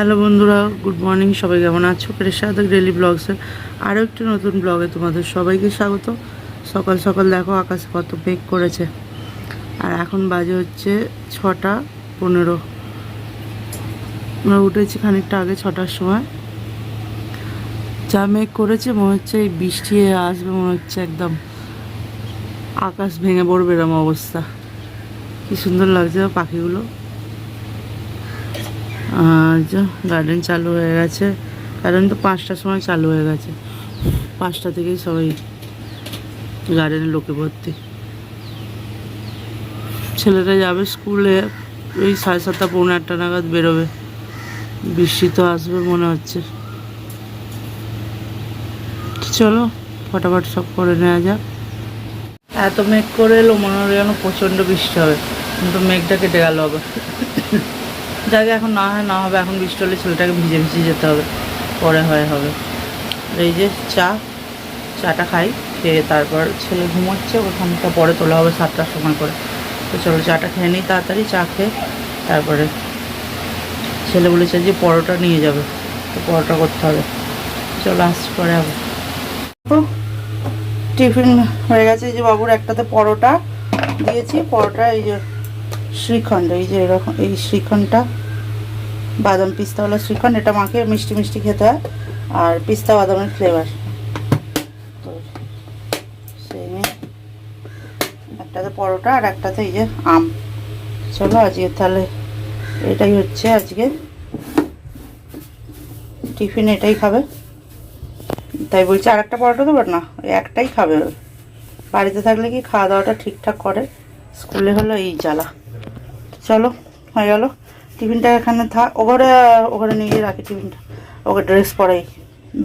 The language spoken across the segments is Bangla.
হ্যালো বন্ধুরা, গুড মর্নিং। সবাই কেমন আছো? সাথে ডেলি ব্লগসের আরও একটি নতুন ব্লগে তোমাদের সবাইকে স্বাগত। সকাল সকাল দেখো আকাশে কত মেঘ করেছে, আর এখন বাজে হচ্ছে 6:15। আমরা উঠেছি খানিকটা আগে 6টার সময়। যা মেঘ করেছে মনে হচ্ছে এই বৃষ্টি আসবে, মনে হচ্ছে একদম আকাশ ভেঙে পড়বে এরকম অবস্থা। কি সুন্দর লাগছে পাখিগুলো। আর যা গার্ডেন চালু হয়ে গেছে, গার্ডেন তো 5টার সময় চালু হয়ে গেছে। 5টা থেকেই সবাই গার্ডেনে লোকে ভর্তি। ছেলেটা যাবে স্কুলে, ওই 7:30 পৌনে 8টা নাগাদ বেরোবে। বৃষ্টি তো আসবে মনে হচ্ছে। চলো ফটাফট সব করে নেওয়া যাক। এত মেঘ করে এলো, মনে হলো যেন প্রচণ্ড বৃষ্টি হবে, কিন্তু মেঘটা কেটে গেল আবার। যাকে এখন না হয় না হবে, এখন বৃষ্টি হলে ছেলেটাকে ভিজে ভিজে যেতে হবে, পরে হবে। এই যে চাটা খাই, খেয়ে তারপর ছেলে ঘুমোচ্ছে, ওখানটা পরে তোলা হবে 7টার সময় করে। তো চলো চাটা খেয়ে নিই তাড়াতাড়ি। চা খেয়ে তারপরে ছেলে বলেছে যে পরোটা নিয়ে যাবে, তো পরোটা করতে হবে। চলো আসছি পরে আবার। টিফিন হয়ে গেছে। এই যে বাবুর একটাতে পরোটা দিয়েছি। পরোটা এই যে শ্রীখণ্ড, এই যে এরকম এই শ্রীখণ্ডটা বাদাম পিস্তাওয়ালা শ্রীখণ্ড, এটা মাকে মিষ্টি মিষ্টি খেতে হয়, আর পিস্তা বাদামের ফ্লেভার। তো সেই নিয়ে একটাতে পরোটা আর একটাতে এই যে আম। চলো আজকে তাহলে এটাই হচ্ছে আজকে টিফিন, এটাই খাবে। তাই বলছি আর একটা পরোটা দেবো না, একটাই খাবে। বাড়িতে থাকলে কি খাওয়া দাওয়াটা ঠিকঠাক করে, স্কুলে হলো এই জ্বালা। চলো হয়ে গেল টিফিনটা, এখানে থাক। ওখানে নিয়ে গিয়ে রাখি টিফিনটা। ওকে ড্রেস পরাই,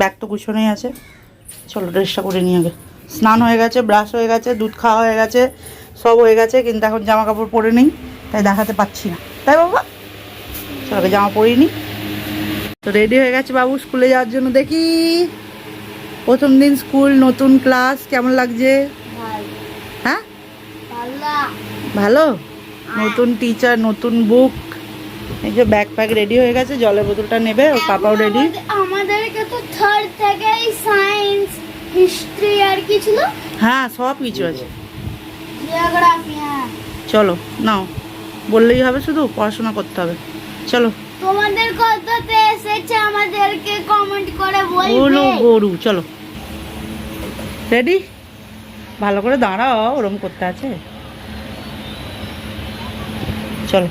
ব্যাগ তো গুছোনেই আছে। চলো ড্রেসটা করে নিয়ে গে। স্নান হয়ে গেছে, ব্রাশ হয়ে গেছে, দুধ খাওয়া হয়ে গেছে, সব হয়ে গেছে, কিন্তু এখন জামা কাপড় পরে নিই, তাই দেখাতে পাচ্ছি না। তাই বাবা চলো জামা পরেই নি। তো রেডি হয়ে গেছে বাবু স্কুলে যাওয়ার জন্য। দেখি প্রথম দিন স্কুল, নতুন ক্লাস, কেমন লাগছে? হ্যাঁ ভালো। নতুন টিচার, নতুন বুক। এই যে ব্যাগ প্যাক রেডি হয়ে গেছে, জলের বোতলটা নেবে, ওর পাপাও রেডি। আমাদেরকে তো থার্ড থেকেই সায়েন্স, হিস্ট্রি আর কি ছিল? হ্যাঁ সব কিছু আছে, জিওগ্রাফি। হ্যাঁ চলো নাও, বললেই হবে, শুধু পড়াশোনা করতে হবে। চলো তোমাদের কততে এসেছে আমাদেরকে কমেন্ট করে বলো বলবে। গরু। চলো রেডি, ভালো করে দাঁড়াও, ওরম করতে আছে। চলো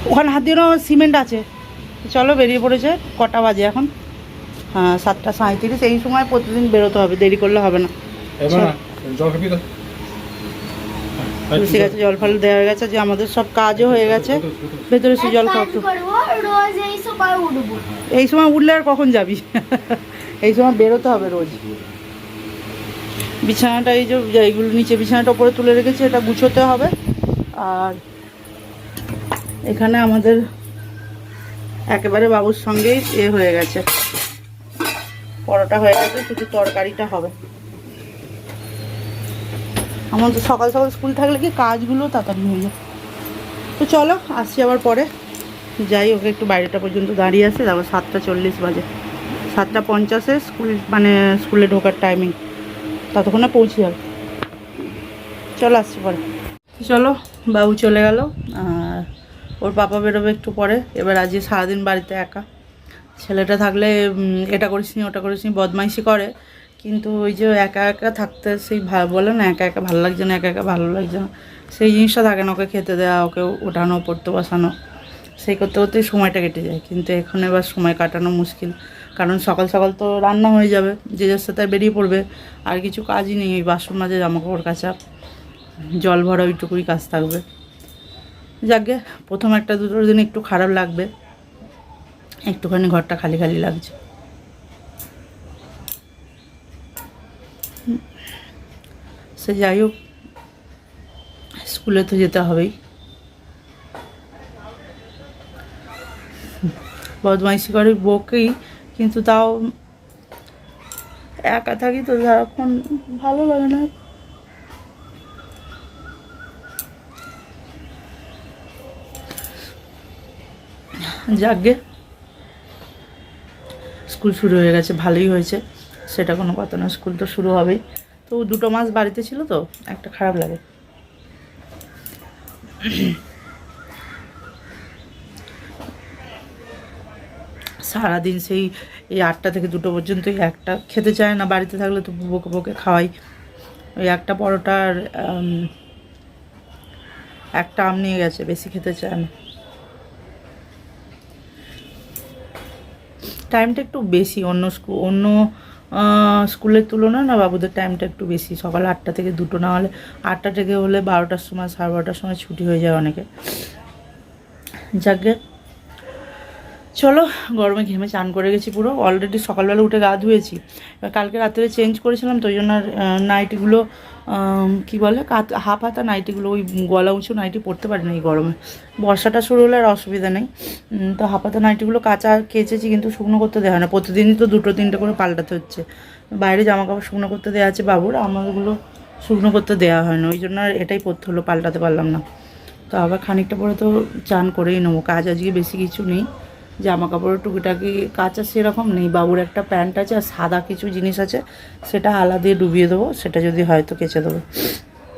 ওখানে হাত দিয়ে সিমেন্ট আছে। চলো বেরিয়ে পড়েছে। কটা বাজে এখন? হ্যাঁ 7:37। এই সময় প্রতিদিন বেরোতে হবে, দেরি করলে হবে না। ঠিক আছে, জল ফল দেওয়া হয়ে গেছে, যে আমাদের সব কাজও হয়ে গেছে। ভেতরে সে জল খাওয়া। রোজ এই সময় উঠবো। এই সময় উঠলে আর কখন যাবি? এই সময় বেরোতে হবে রোজ। বিছানাটা এই যে এইগুলো নিচে বিছানাটা ওপরে তুলে রেখেছি, এটা গুছোতে হবে। আর এখানে আমাদের একেবারে বাবুর সঙ্গেই হয়ে গেছে, পরোটা হয়ে গেছে, শুধু তরকারিটা হবে। আমার তো সকাল সকাল স্কুল থাকলে কি কাজগুলো তাড়াতাড়ি হয়ে যায়। তো চলো আসছি আবার পরে। যাই, ওকে একটু বাইরেটা পর্যন্ত দাঁড়িয়ে আছে, তারপর 7:40 বাজে। 7:50 স্কুল, মানে স্কুলে ঢোকার টাইমিং, ততক্ষণে পৌঁছে যাবে। চলো আসছি পরে। চলো বাবু চলে গেল, আর ওর পাপা বেরোবে একটু পরে। এবার আজকে সারাদিন বাড়িতে একা। ছেলেটা থাকলে এটা করিস নি ওটা করিস নি বদমাইশি করে, কিন্তু ওই যে একা একা থাকতে সেই বলে না, একা একা ভালো লাগছে না, একা একা ভালো লাগছে না, সেই জিনিসটা থাকে না। ওকে খেতে দেওয়া, ওকে ওঠানো, পড়তে বসানো, সেই করতে করতেই সময়টা কেটে যায়। কিন্তু এখন এবার সময় কাটানো মুশকিল, কারণ সকাল সকাল তো রান্না হয়ে যাবে, যে যার সাথে বেরিয়ে পড়বে। আর কিছু কাজই নেই, ওই বাসন মাজা, জামাকাপড় কাচা, জল ভরা, ওইটুকুই কাজ থাকবে। যাকে প্রথম একটা দুটো দিন একটু খারাপ লাগবে, একটুখানি ঘরটা খালি খালি লাগছে। সে যাই হোক, স্কুলে তো যেতে হবেই। বদমাইশি করে বকেই, কিন্তু তাও একা থাকি তো সারাক্ষণ, ভালো লাগে না। যাকগে, স্কুল শুরু হয়ে গেছে, ভালোই হয়েছে, সেটা কোনো কথা না, স্কুল তো শুরু হবেই। তো 2 মাস বাড়িতে ছিল তো একটা খারাপ লাগে। সারাদিন সেই এই 8টা থেকে 2টো পর্যন্ত একটা খেতে চায় না, বাড়িতে থাকলে তো বকে বকে খাওয়াই। ওই একটা পরোটার একটা আম নিয়ে গেছে, বেশি খেতে চায় না। টাইমটা একটু বেশি অন্য স্কুলের তুলনায় না, বাবুদের টাইমটা একটু বেশি। সকাল 8টা থেকে 2টো, না হলে 8টা থেকে হলে 12টার সময়, 12:30টার সময় ছুটি হয়ে যায় অনেকে। যাকে চলো, গরমে ঘেমে চান করে গেছি পুরো, অলরেডি সকালবেলা উঠে গা ধুয়েছি। এবার কালকে রাত্রে চেঞ্জ করেছিলাম তো, ওই জন্য নাইটিগুলো কী বলে হাফ হাতা নাইটিগুলো, ওই গলা উঁচু নাইটি পরতে পারি না এই গরমে। বর্ষাটা শুরু হলে আর অসুবিধা নেই। তো হাফ হাতা নাইটিগুলো কেচেছি, কিন্তু শুকনো করতে দেওয়া হয় না, প্রতিদিনই তো 2-3টে করে পাল্টাতে হচ্ছে। বাইরে জামা কাপড় শুকনো করতে দেওয়া আছে বাবুর, আমারগুলো শুকনো করতে দেওয়া হয় না, ওই জন্য আর এটাই পরতে হলো, পাল্টাতে পারলাম না। তো আবার খানিকটা পরে তো চান করেই নেবো, কাজ আজকে বেশি কিছু নেই, জামা কাপড়ের টুকিটাকি কাচা সেরকম নেই। বাবুর একটা প্যান্ট আছে আর সাদা কিছু জিনিস আছে, সেটা আলা দিয়ে ডুবিয়ে দেবো, সেটা যদি হয় তো কেচে দেবো।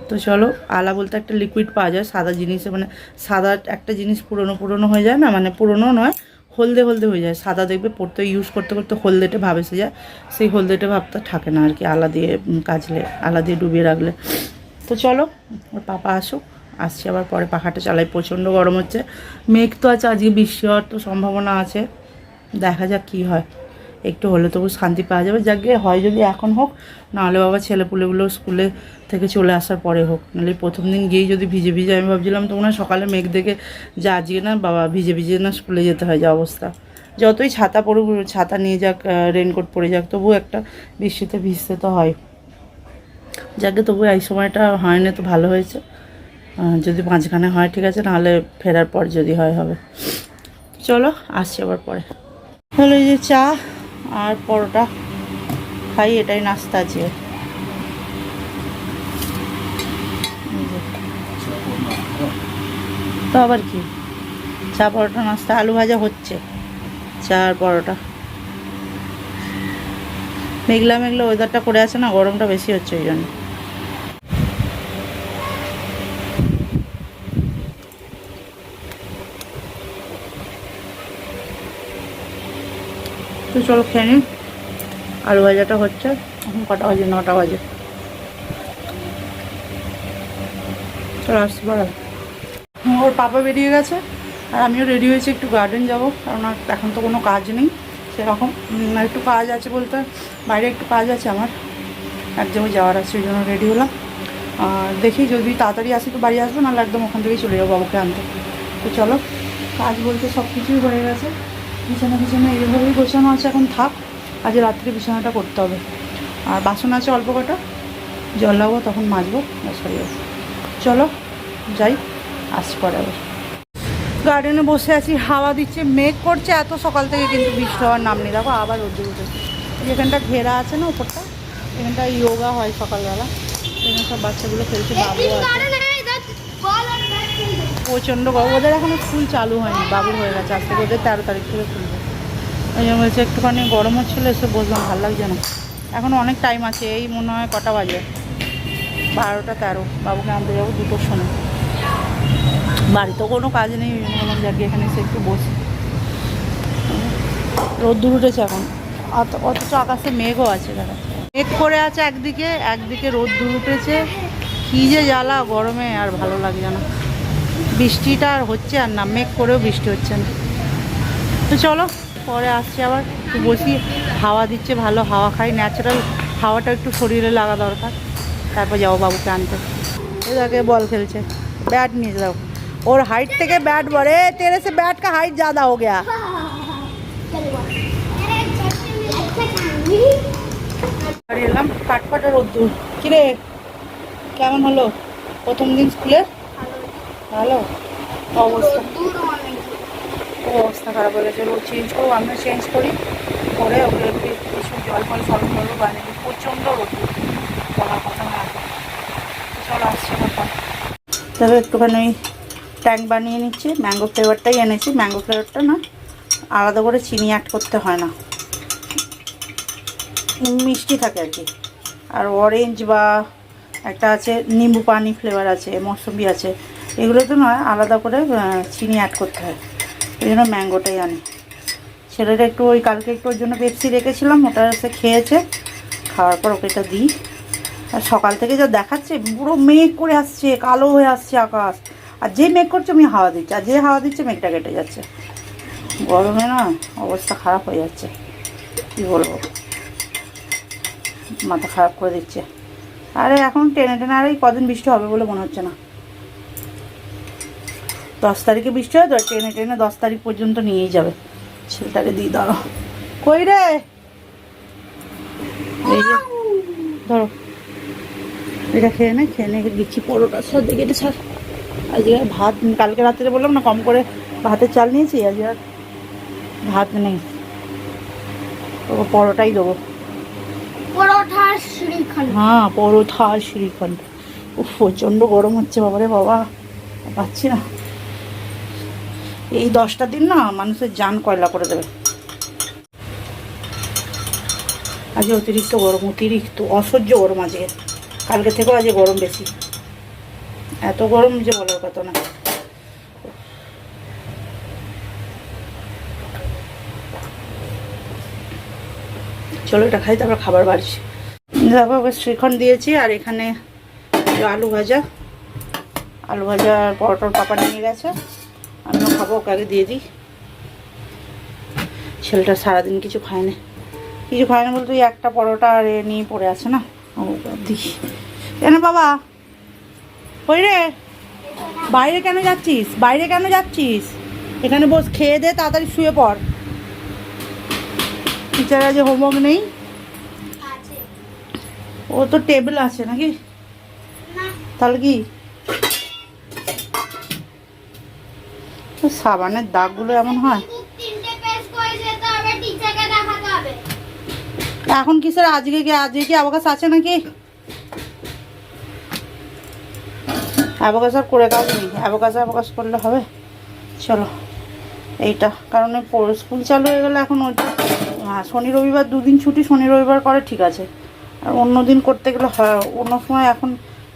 তো চলো, আলা বলতে একটা লিকুইড পাওয়া যায় সাদা জিনিসে, মানে সাদা একটা জিনিস পুরনো হয়ে যায় না, মানে পুরনো নয়, হলদে হয়ে যায়, সাদা দেখবে পরতে ইউজ করতে করতে হলদেটে ভাব এসে যায়, সেই হলদেটে ভাবটা থাকে না আর কি আলা দিয়ে কাচলে, আলা দিয়ে ডুবিয়ে রাখলে। তো চলো, ওর পাপা আসুক, আসছি আবার পরে। পাখাটা চালাই, প্রচণ্ড গরম হচ্ছে, মেঘ তো আছে, আজকে বৃষ্টি হওয়ার তো সম্ভাবনা আছে, দেখা যাক কী হয়, একটু হলে তবু শান্তি পাওয়া যাবে। যাকে হয় যদি এখন হোক, নাহলে বাবা ছেলেপুলেগুলো স্কুলে থেকে চলে আসার পরে হোক, নাহলে প্রথম দিন গিয়েই যদি ভিজে ভিজে, আমি ভাবছিলাম তোমরা সকালে মেঘ দেখে যা আজকে না বাবা ভিজে ভিজে না স্কুলে যেতে হয়, যা অবস্থা। যতই ছাতা পড়ুক, ছাতা নিয়ে যাক, রেনকোট পরে যাক, তবু একটা বৃষ্টিতে ভিজতে তো হয়। যাকে তবু এই সময়টা হয় না তো ভালো হয়েছে, যদি মাঝখানে হয় ঠিক আছে, নাহলে ফেরার পর যদি হবে। চলো, আসছি আবার পরে। হলো এই যে চা আর পরোটা খাই, এটাই নাস্তা আছে। তো আবার কি, চা পরোটা নাস্তা, আলু ভাজা হচ্ছে, চা আর পরোটা। মেঘলা ওয়েদারটা করে আছে না, গরমটা বেশি হচ্ছে ওই জন্য। তো চলো খেয়ে নিন, আলু ভাজাটা হচ্ছে, এখন কটা বাজে, 9টা বাজে। চলো আসছি পরে। ওর পাপা বেরিয়ে গেছে আর আমিও রেডি হয়েছি, একটু গার্ডেন যাব, কারণ এখন তো কোনো কাজ নেই সেরকম। একটু কাজ আছে বলতে, বাইরে একটু কাজ আছে আমার, এক জায়গায় যাওয়ার আছে, ওই জন্য রেডি হলাম। আর দেখি যদি তাড়াতাড়ি আসি তো বাড়ি আসবো, নাহলে একদম ওখান থেকেই চলে যাবো বাবুকে আনতে। তো চলো, কাজ বলতে সব কিছুই হয়ে গেছে, বিছানা এইভাবেই গোছানো আছে, এখন থাক, আজ রাত্রে বিছানাটা করতে হবে। আর বাসন আছে অল্প কটা, জল লাগবো তখন মাজবো, ব্যাস হয়ে যাবে। চলো যাই, আসছি পরে আবার। গার্ডেনে বসে আছি, হাওয়া দিচ্ছে, মেঘ করছে এত সকাল থেকে, কিন্তু বৃষ্টি হওয়ার নাম নেই। দেখো আবার রোদ্দুর উঠেছে, যেখানটা ঘেরা আছে না উপরটা, এখানটা যোগা হয় সকালবেলা, এখানে সব বাচ্চাগুলো খেলছে, বাবু আছে। প্রচণ্ড গরম, ওদের এখনো স্কুল চালু হয়নি, বাবুর হয়ে গেছে, আজ থেকে ওদের 13 তারিখ থেকে খুলবে। এই জন্য বলছে একটুখানি গরম হচ্ছিলো, এসে বসলাম, ভালো লাগছে না। এখনও অনেক টাইম আছে, এই মনে হয় কটা বাজে, 12টা 13, বাবুকে আনতে যাবো 2টোর সময়। বাড়িতেও কোনো কাজ নেই, যাকে এখানে এসে একটু বসি। রোদ্দুর উঠেছে এখন, অথচ আকাশে মেঘও আছে, দেখা মেঘ করে আছে একদিকে রোদ্দুর উঠেছে, কী যে জ্বালা গরমে, আর ভালো লাগছে না। বৃষ্টিটা আর হচ্ছে আর না, মেঘ করেও বৃষ্টি হচ্ছে না। তো চলো পরে আসছি আবার, একটু বসি, হাওয়া দিচ্ছে ভালো, হাওয়া খাই, ন্যাচারাল হাওয়াটা একটু শরীরে লাগা দরকার, তারপর যাবো বাবুকে আনতে। এটাকে বল খেলছে, बैट नहीं जाओ और हाइट থেকে बैट बड़े तेरे से बैट का हाइट ज़्यादा हो गया। এলাম কাঠপাটা রোদ্দুর, কিরে কেমন হলো প্রথম দিন স্কুলে? ভালো অবস্থা খারাপ হয়ে গেছে, রোদ চেঞ্জ করবো, আমিও চেঞ্জ করি, করে ওকে কিছু জল ফল সরম করবো বানিয়ে, প্রচণ্ড রোদ্দুর, বলার কথা না। চলো আসছে ব্যাপার, তবে একটুখানি ট্যাঙ্ক বানিয়ে নিচ্ছি, ম্যাঙ্গো ফ্লেভারটাই এনেছি, ম্যাঙ্গো ফ্লেভারটা না আলাদা করে চিনি অ্যাড করতে হয় না, মিষ্টি থাকে আর কি। আর অরেঞ্জ বা একটা আছে নিম্বু পানি ফ্লেভার আছে, মৌসুমি আছে, এগুলোতে নয় আলাদা করে চিনি অ্যাড করতে হয়। এই জন্য ম্যাঙ্গোটাই আনি। ছেলেটা একটু ওই কালকে একটু ওর জন্য পেপসি রেখেছিলাম, ওটা সে খেয়েছে, খাওয়ার পর ওকে এটা দিই। আর সকাল থেকে যা দেখাচ্ছে পুরো মেঘ করে আসছে, কালো হয়ে আসছে আকাশ। আর যে মেঘ করছে আমি হাওয়া দিচ্ছে, আর যে হাওয়া দিচ্ছে মেঘটা কেটে যাচ্ছে। গরমে না অবস্থা খারাপ হয়ে যাচ্ছে, কী বলবো, মাথা খারাপ করে দিচ্ছে। আরে এখন টেনে টেনে আর এই কদিন বৃষ্টি হবে বলে মনে হচ্ছে না। 10 তারিখে বৃষ্টি হয় তো, টেনে টেনে 10 তারিখ পর্যন্ত নিয়েই যাবে। ছেলেটাকে দিয়ে দাঁড়ো, কই রে, এই যে ধরো এটা খেয়ে নে, খেয়ে নে দিচ্ছি পরোটার সাথে কেটে ছাড়। আজকে আর ভাত, কালকে রাত্রে বললাম না কম করে ভাতের চাল নিয়েছি, আজকে আর ভাত নেই, তোকে পরোটাই দেবো। পরোটা শ্রীখণ্ড। হ্যাঁ পরোটা আর শ্রীখণ্ড। উফ প্রচণ্ড গরম হচ্ছে বাবারে বাবা, পাচ্ছি না। এই 10টা দিন না মানুষের জান কয়লা করে দেবে। আজকে অতিরিক্ত গরম, অতিরিক্ত অসহ্য গরম আজকে, কালকে থেকেও আজকে গরম বেশি। এত গরম যে বলার কথা না। চলো এটা খাই, তারপর খাবার বাড়ছি। দেখো ওকে শ্রীখণ্ড দিয়েছি, আর এখানে আলু ভাজা, আলু ভাজা আর পরোটার পাপা নিয়ে গেছে, আমিও খাবো, ওকে আগে দিয়ে দিই। ছেলেটা সারাদিন কিছু খায়নি, কিছু খায়নি বলতে ওই একটা পরোটা আর এ নিয়ে পড়ে আছে না, ও দিই। কেন বাবা, ওই রে বাইরে কেন যাচ্ছিস, বাইরে কেন যাচ্ছিস, এখানে বস, খেয়ে দে তাড়াতাড়ি শুয়ে পড়। টিচার আজ হোমওয়ার্ক নেই, ও তো টেবিল আছে নাকি, তাহলে কি সাবানের দাগগুলো এমন হয়। এখন কি স্যার আজকে কি অবকাশ আছে নাকি, অবকাশ আর করে কাজ নেই, অবকাশ করলে হবে। চলো এইটা, কারণ স্কুল চালু হয়ে গেলে এখন ওইটা, হ্যাঁ শনি রবিবার 2 দিন ছুটি, শনি রবিবার করে ঠিক আছে, আর অন্য দিন করতে গেলে হয় অন্য সময়। এখন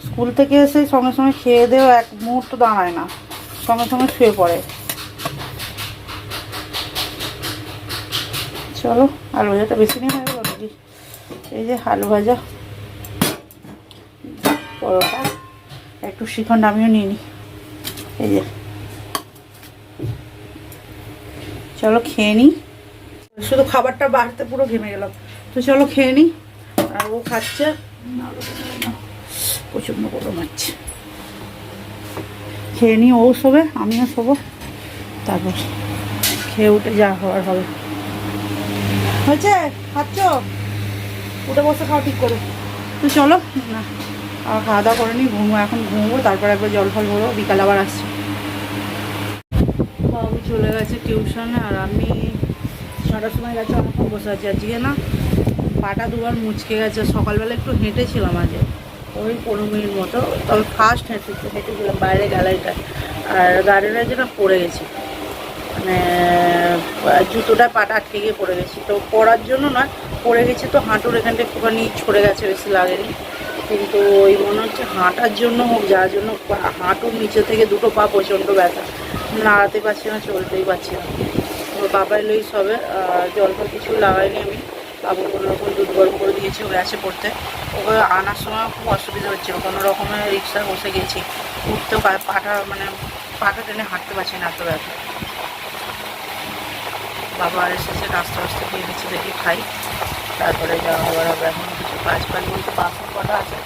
স্কুল থেকে এসে সঙ্গে সঙ্গে খেয়ে দেও, এক মুহূর্ত দাঁড়ায় না, সঙ্গে সঙ্গে শুয়ে পড়ে। চলো আলু ভাজাটা বেশি নিয়ে হয়ে গেল নাকি, এই যে আলু ভাজা, পরোটা, একটু শ্রীখণ্ড আমিও নিয়ে নিই, এই যে। চলো খেয়ে নিই, শুধু খাবারটা বাড়তে পুরো ঘেমে গেলাম। তো চলো খেয়ে নিই, আর ও খাচ্ছে, প্রচণ্ড গরম হচ্ছে। খেয়ে নিই, ও শোবে আমিও শোবো, তারপর খেয়ে উঠে যা হওয়ার হবে। হয়েছে খাচ্ছ, উঠে বসে খাও ঠিক করে। তো চলো না আর খাওয়া দাওয়া করে নিই, ঘুমো, এখন ঘুমবো, তারপর একবার জল ফল ভরবো, বিকাল আবার আসছি। বাবু চলে গেছে টিউশনে, আর আমি 6টার সময় গেছে, অনেকক্ষণ বসে আছি। আজকে না পাটা দুবার মুচকে গেছে, সকালবেলা একটু হেঁটেছিলাম আজকে, ওই 15 মিনিট মতো, তবে ফার্স্ট হেঁটেছিলাম বাইরে গ্যালারিটায়, আর গার্ডেনে যেটা পড়ে গেছি, মানে জুতোটা পাটা আটকে গিয়ে পড়ে গেছি। তো পড়ার জন্য নয়, পড়ে গেছি তো হাঁটুর এখানটা একটুখানি ছড়ে গেছে, বেশি লাগেনি, কিন্তু ওই মনে হচ্ছে হাঁটার জন্য হোক, যার জন্য হাঁটুর নিচে থেকে দুটো পা প্রচণ্ড ব্যথা, নাড়াতে পারছি না, চলতেই পারছি না। তো বাবা এলোই সবে, জল ফল কিছু লাগাইনি আমি, বাবু কোনো রকম দুধ গরম করে দিয়েছি, ও গেছে পড়তে। ওকে আনার সময় খুব অসুবিধা হচ্ছিলো, কোনো রকমের রিক্সায় বসে গেছি, উঠতেও পাটা টেনে হাঁটতে পারছি না, এত ব্যথা। বাবা এসেছে, নাস্তা বাস্তা খেয়ে নিচ্ছে, দেখি খাই, তারপরে যাওয়া আবার হবে। এখন কিছু কাজ বলতে বাসন কটা আছে,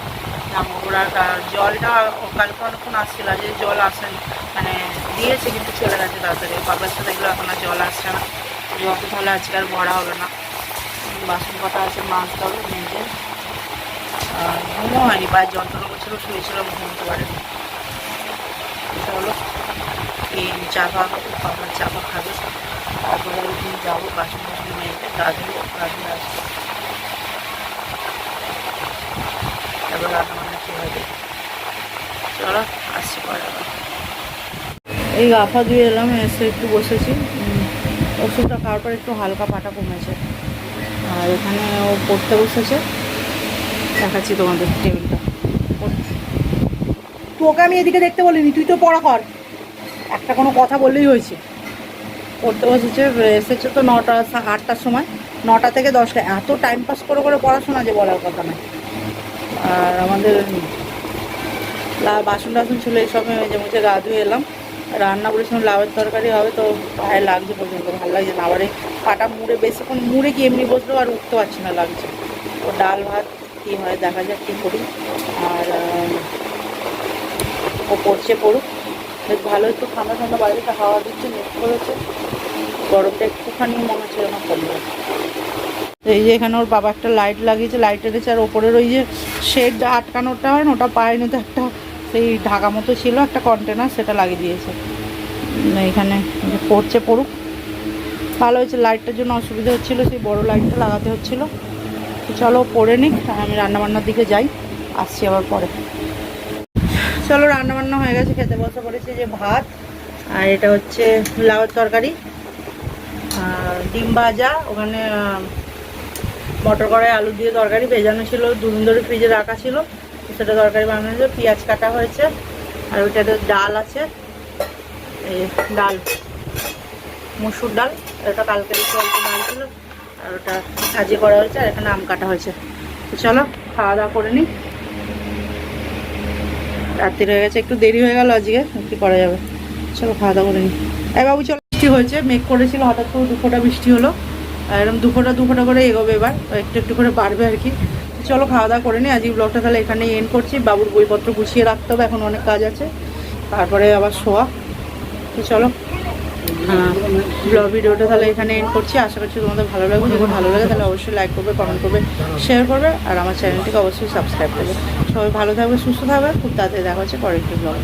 জামাকাপড় আর জলটা কালকে অনেকক্ষণ আসছিল, আজকে জল আসেনি, মানে দিয়েছে কিন্তু চলে গেছে তাড়াতাড়ি। বাবার সাথে এগুলো এখন আর জল আসছে না, জলটা তাহলে আজকে আর ভরা হবে না। বাসন কটা আছে মাজতে হবে মেজে, আর ঘুমও হয়নি, পায়ে যন্ত্রণা করছিল, শুয়েছিলাম, ঘুমতে পারেনি। চলো এই চা খাওয়া, বাবার চা খাবে, তারপরে ওইদিন যাবো বাসন বাসন মেয়েকে গা ধুয়ে আসবো, তারপর রান্নাবান্না কী হয় দেখি। চলো আসছি পরে আবার। এই গা ফা ধুয়ে এলাম, এসে একটু বসেছি, ওষুধটা খাওয়ার পর একটু হালকা পাটা কমেছে। আর এখানে ও পড়তে বসেছে, দেখাচ্ছি তোমাদের টেবিলটা। তোকে আমি এদিকে দেখতে বলিনি, তুই তো পড়া কর, একটা কোনো কথা বললেই হয়েছে। পড়তে বসেছে, এসেছে তো 8টার সময়, 9টা থেকে 10টা, এত টাইম পাস করে করে পড়াশোনা যে বলার কথা না। আর আমাদের বাসন টাসন ছিল এইসব মেজে মুছে গা ধুয়ে এলাম। রান্না করেছিলাম লাউয়ের তরকারি হবে, তো পায়ে লাগছে পর্যন্ত, ভালো লাগছে না। আবার এই পাটা মুড়ে বেশিক্ষণ মুড়ে কি এমনি বসলেও আর উঠতে পারছি না, লাগছে। তো ডাল ভাত কী হয় দেখা যাক কী করি। আর ও পড়ছে পড়ুক, বেশ ভালো, একটু ঠান্ডা ঠান্ডা বাইরেটা হাওয়া দিচ্ছে, মেঘ করেছে, গরমটা একটুখানি মনে হচ্ছে না কমবে। এই যে এখানে ওর বাবা একটা লাইট লাগিয়েছে, লাইট এনেছে, আর ওপরের ওই যে শেড আটকানোটা হয় না, ওটা পায়নি, তো একটা সেই ঢাকা মতো ছিল একটা কন্টেনার, সেটা লাগিয়ে দিয়েছে। এখানে পড়ছে পড়ুক, ভালো হয়েছে। লাইটটার জন্য অসুবিধা হচ্ছিলো, সেই বড় লাইটটা লাগাতে হচ্ছিলো। তো চলো পড়ে নিক, আমি রান্নাবান্নার দিকে যাই, আসছি আবার পরে। চলো রান্নাবান্না হয়ে গেছে, খেতে বসে পড়েছে। যে ভাত, আর এটা হচ্ছে লাউয়ের তরকারি, আর ডিম ভাজা, ওখানে মটর কড়াই আলু দিয়ে তরকারি ভেজানো ছিল, দুদিন ধরে ফ্রিজে রাখা ছিল, সেটা তরকারি বানানো হয়েছে, পেঁয়াজ কাটা হয়েছে। আর ওইটাতে ডাল আছে, এই ডাল মসুর ডাল, এটা কালকে একটু অল্প ডাল ছিল, আর ওটা ভাজি করা হয়েছে, আর এখানে আম কাটা হয়েছে। তো চলো খাওয়া দাওয়া করে নিই, রাত্রি হয়ে গেছে, একটু দেরি হয়ে গেল আজকে, কি করা যাবে। চলো খাওয়া দাওয়া করে নিই। বাবু চলো, বৃষ্টি হয়েছে, মেঘ করেছিল, হঠাৎ করে 2 ফোঁটা বৃষ্টি হলো, আর এরকম 2 ফোঁটা করে এগোবে, এবার একটু একটু করে বাড়বে আর কি। চলো খাওয়া দাওয়া করে নিই, আজকে ব্লগটা তাহলে এখানেই এন্ড করছি। বাবুর বইপত্র গুছিয়ে রাখতে হবে, এখন অনেক কাজ আছে, তারপরে আবার শোয়া। তো চলো ব্লগ ভিডিওটা তাহলে এখানে এন্ড করছি, আশা করছি তোমাদের ভালো লাগবে। যদি ভালো লাগে তাহলে অবশ্যই লাইক করবে, কমেন্ট করবে, শেয়ার করবে, আর আমার চ্যানেলটিকে অবশ্যই সাবস্ক্রাইব করবে। সবাই ভালো থাকবে, সুস্থ থাকবে, খুব তাড়াতাড়ি দেখা হচ্ছে পরের একটি ব্লগ।